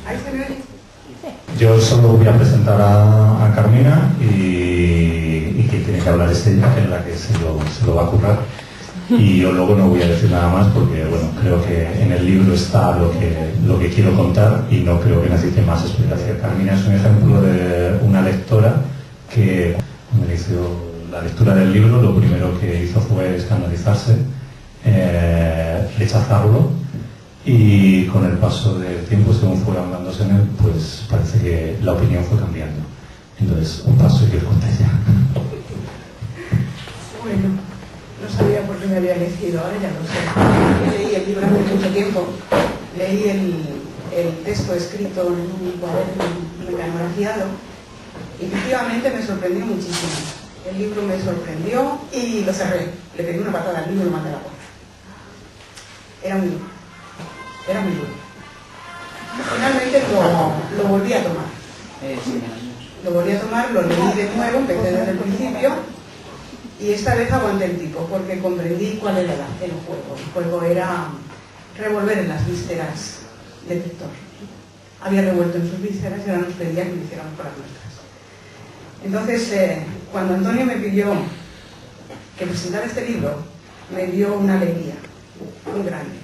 ¿Ahí se me oye? Yo solo voy a presentar a Carmina y quien tiene que hablar es ella, que es la que se lo va a currar. Y yo luego no voy a decir nada más porque, bueno, creo que en el libro está lo que quiero contar y no creo que necesite más explicación. Carmina es un ejemplo de una lectora que, cuando hizo la lectura del libro, lo primero que hizo fue escandalizarse, rechazarlo, y con el paso del tiempo, según fue ahondándose en él, pues parece que la opinión fue cambiando. Entonces, un paso y que os conté ya. Bueno, no sabía por qué me había elegido, ahora ya lo sé. Leí el libro hace mucho tiempo, leí el texto escrito en un cuaderno mecanografiado y efectivamente me sorprendió muchísimo. El libro me sorprendió y lo cerré. Le pedí una patada al libro y lo mandé a la puerta. Era muy duro. Era muy duro. Finalmente lo volví a tomar. Lo volví a tomar, lo leí de nuevo, empecé desde el principio y esta vez aguanté el tipo porque comprendí cuál era el juego. El juego era revolver en las vísceras del lector. Había revuelto en sus vísceras y ahora nos pedía que lo hiciéramos por las nuestras. Entonces, cuando Antonio me pidió que presentara este libro, me dio una alegría muy grande.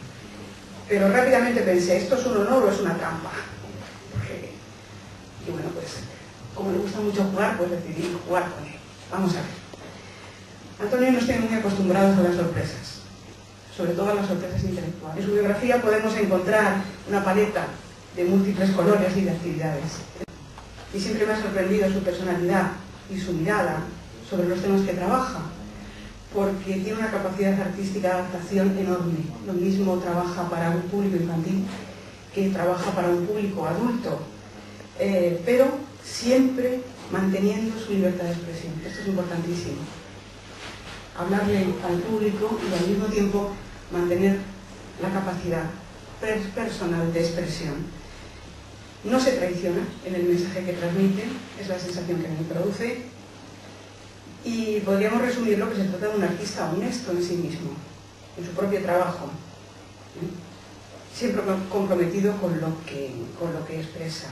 Pero rápidamente pensé, ¿esto es un honor o es una trampa? Y bueno, pues, como le gusta mucho jugar, pues decidí jugar con él. Vamos a ver. Antonio nos tiene muy acostumbrados a las sorpresas, sobre todo a las sorpresas intelectuales. En su biografía podemos encontrar una paleta de múltiples colores y de actividades. Y siempre me ha sorprendido su personalidad y su mirada sobre los temas que trabaja, porque tiene una capacidad artística de adaptación enorme. Lo mismo trabaja para un público infantil que trabaja para un público adulto, pero siempre manteniendo su libertad de expresión. Esto es importantísimo. Hablarle al público y al mismo tiempo mantener la capacidad personal de expresión. No se traiciona en el mensaje que transmite, es la sensación que me produce, y podríamos resumirlo que se trata de un artista honesto en sí mismo, en su propio trabajo, siempre comprometido con lo que expresa.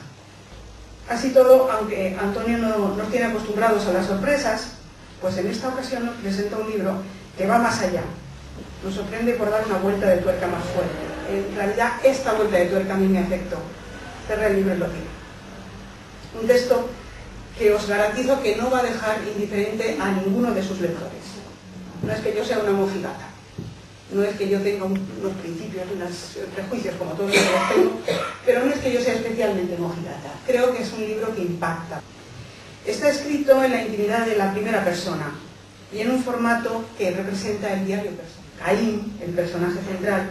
Así todo, aunque Antonio no nos tiene acostumbrados a las sorpresas, pues en esta ocasión nos presenta un libro que va más allá. Nos sorprende por dar una vuelta de tuerca más fuerte. En realidad, esta vuelta de tuerca a mí me afectó. Cerré el libro y lo tiré. Un texto que os garantizo que no va a dejar indiferente a ninguno de sus lectores. No es que yo sea una mojigata, no es que yo tenga unos principios, unos prejuicios como todos los que tengo, pero no es que yo sea especialmente mojigata. Creo que es un libro que impacta. Está escrito en la intimidad de la primera persona y en un formato que representa el diario personal. Caín, el personaje central,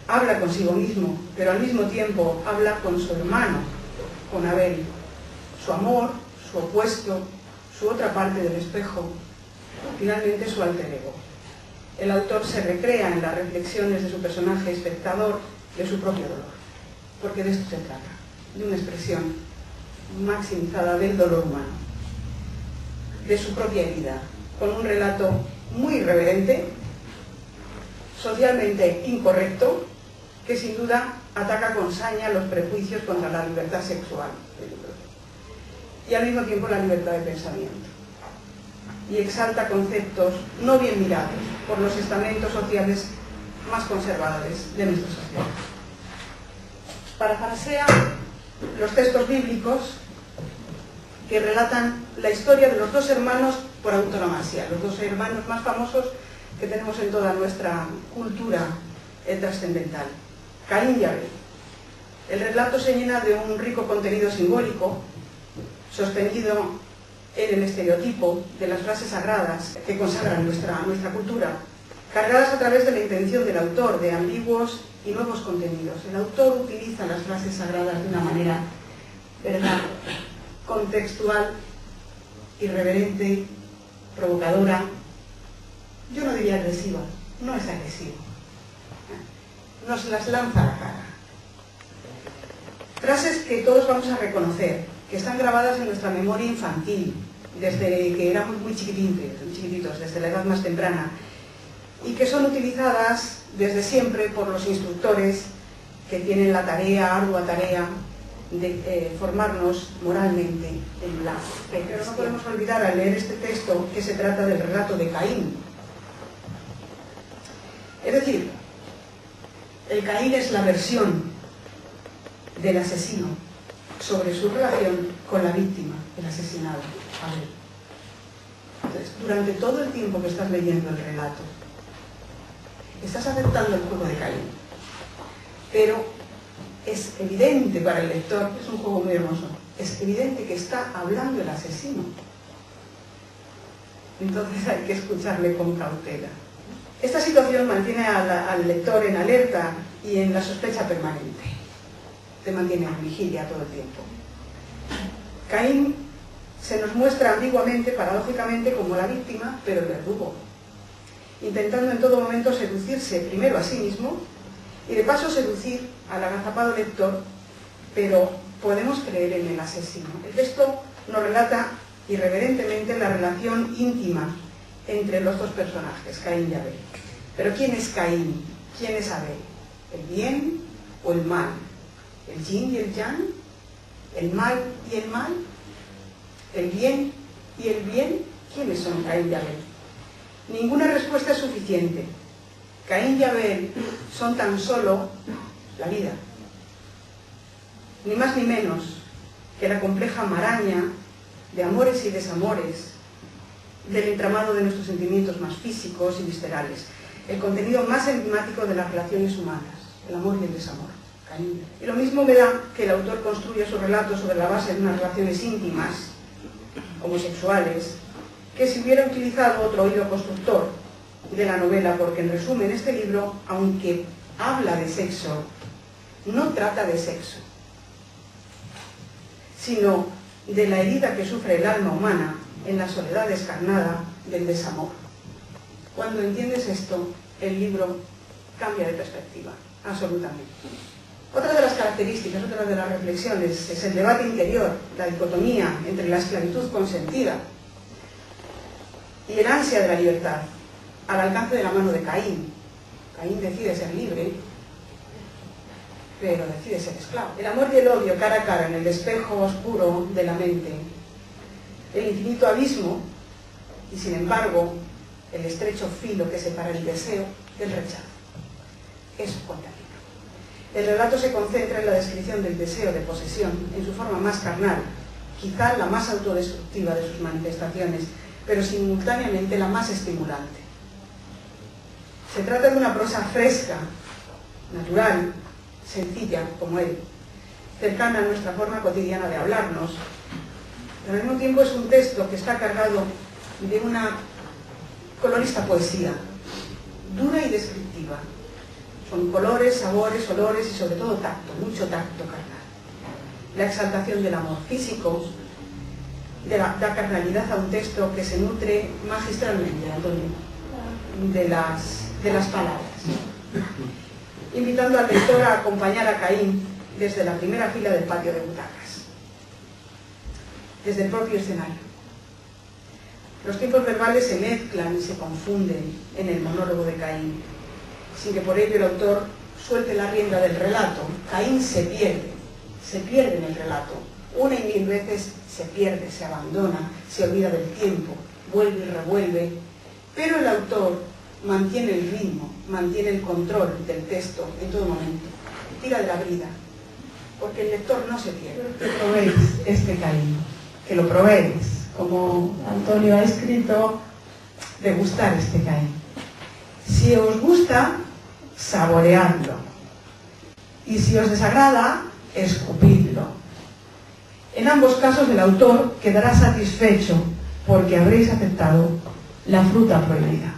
habla consigo mismo, pero al mismo tiempo habla con su hermano, con Abel. Su amor, su opuesto, su otra parte del espejo, finalmente su alter ego. El autor se recrea en las reflexiones de su personaje espectador de su propio dolor, porque de esto se trata, de una expresión maximizada del dolor humano, de su propia herida, con un relato muy irreverente, socialmente incorrecto, que sin duda ataca con saña los prejuicios contra la libertad sexual y al mismo tiempo la libertad de pensamiento, y exalta conceptos no bien mirados por los estamentos sociales más conservadores de nuestra sociedad. Parafrasea los textos bíblicos que relatan la historia de los dos hermanos por antonomasia, los dos hermanos más famosos que tenemos en toda nuestra cultura trascendental, Caín y Abel. El relato se llena de un rico contenido simbólico, sostenido en el estereotipo de las frases sagradas que consagran nuestra cultura, cargadas a través de la intención del autor de ambiguos y nuevos contenidos. El autor utiliza las frases sagradas de una manera, ¿verdad?, contextual, irreverente, provocadora, yo no diría agresiva, no es agresivo, nos las lanza a la cara. Frases que todos vamos a reconocer, que están grabadas en nuestra memoria infantil, desde que éramos muy chiquititos, desde la edad más temprana, y que son utilizadas desde siempre por los instructores que tienen la ardua tarea de formarnos moralmente en la fe. Pero no podemos olvidar al leer este texto que se trata del relato de Caín. Es decir, el Caín es la versión del asesino sobre su relación con la víctima, el asesinado, Abel. Entonces, durante todo el tiempo que estás leyendo el relato, estás aceptando el juego de Caín, pero es evidente para el lector, es un juego muy hermoso, es evidente que está hablando el asesino. Entonces hay que escucharle con cautela. Esta situación mantiene al lector en alerta y en la sospecha permanente. Te mantiene en vigilia todo el tiempo. Caín se nos muestra ambiguamente, paradójicamente, como la víctima, pero el verdugo, intentando en todo momento seducirse primero a sí mismo y de paso seducir al agazapado lector, pero podemos creer en el asesino. El texto nos relata irreverentemente la relación íntima entre los dos personajes, Caín y Abel. Pero ¿quién es Caín? ¿Quién es Abel? ¿El bien o el mal? ¿El yin y el yang? ¿El mal y el mal? ¿El bien y el bien? ¿Quiénes son Caín y Abel? Ninguna respuesta es suficiente. Caín y Abel son tan solo la vida, ni más ni menos que la compleja maraña de amores y desamores del entramado de nuestros sentimientos más físicos y viscerales, el contenido más enigmático de las relaciones humanas, el amor y el desamor. Caín. Y lo mismo me da que el autor construya su relato sobre la base de unas relaciones íntimas, homosexuales, que si hubiera utilizado otro hilo constructor de la novela, porque en resumen este libro, aunque habla de sexo, no trata de sexo, sino de la herida que sufre el alma humana en la soledad descarnada del desamor. Cuando entiendes esto, el libro cambia de perspectiva, absolutamente. Otra de las características, otra de las reflexiones, es el debate interior, la dicotomía entre la esclavitud consentida y el ansia de la libertad, al alcance de la mano de Caín. Caín decide ser libre, pero decide ser esclavo. El amor y el odio cara a cara en el espejo oscuro de la mente, el infinito abismo y, sin embargo, el estrecho filo que separa el deseo del rechazo. Eso cuenta el libro. El relato se concentra en la descripción del deseo de posesión en su forma más carnal, quizá la más autodestructiva de sus manifestaciones, pero simultáneamente la más estimulante. Se trata de una prosa fresca, natural, sencilla, como él, cercana a nuestra forma cotidiana de hablarnos, pero al mismo tiempo es un texto que está cargado de una colorista poesía, dura y descriptiva, con colores, sabores, olores y sobre todo tacto, mucho tacto carnal. La exaltación del amor físico da carnalidad a un texto que se nutre magistralmente, Antonio, de las palabras, invitando al lector a acompañar a Caín desde la primera fila del patio de butacas, desde el propio escenario. Los tiempos verbales se mezclan y se confunden en el monólogo de Caín, sin que por ello el autor suelte la rienda del relato. Caín se pierde en el relato. Una y mil veces se pierde, se abandona, se olvida del tiempo, vuelve y revuelve, pero el autor mantiene el ritmo, mantiene el control del texto en todo momento, tira de la brida, porque el lector no se pierde. Que probéis este Caín, que lo probéis, como Antonio ha escrito, degustar este Caín. Si os gusta, saboreadlo, y si os desagrada, escupidlo. En ambos casos el autor quedará satisfecho porque habréis aceptado la fruta prohibida.